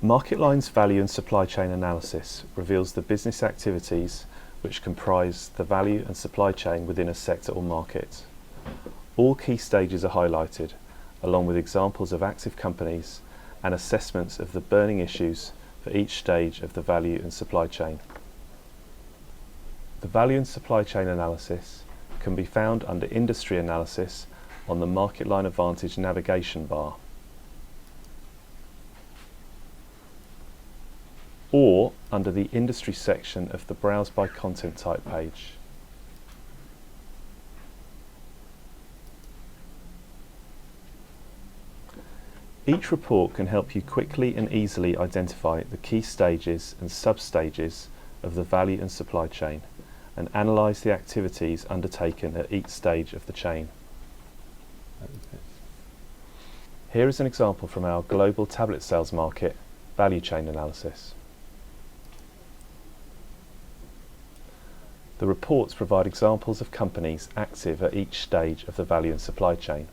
MarketLine's value and supply chain analysis reveals the business activities which comprise the value and supply chain within a sector or market. All key stages are highlighted, along with examples of active companies and assessments of the burning issues for each stage of the value and supply chain. The value and supply chain analysis can be found under Industry Analysis on the MarketLine Advantage navigation bar, or under the Industry section of the Browse by Content Type page. Each report can help you quickly and easily identify the key stages and sub-stages of the value and supply chain and analyse the activities undertaken at each stage of the chain. Here is an example from our global tablet sales market value chain analysis. The reports provide examples of companies active at each stage of the value and supply chain.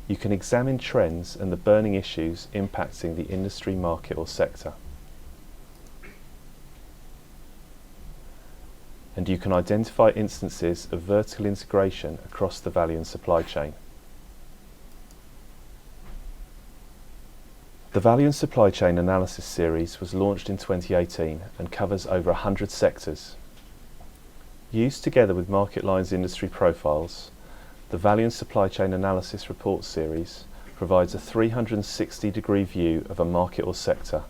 You can examine trends and the burning issues impacting the industry, market or sector. And you can identify instances of vertical integration across the value and supply chain. The Value and Supply Chain Analysis series was launched in 2018 and covers over 100 sectors. Used together with MarketLine's industry profiles, the Value and Supply Chain Analysis Report series provides a 360-degree view of a market or sector,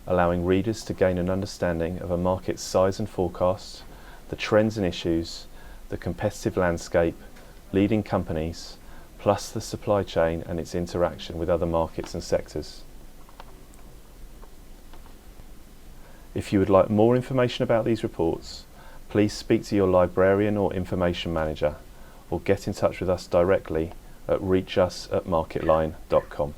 allowing readers to gain an understanding of a market's size and forecast, the trends and issues, the competitive landscape, leading companies, plus the supply chain and its interaction with other markets and sectors. If you would like more information about these reports, please speak to your librarian or information manager, or get in touch with us directly at reachus@marketline.com.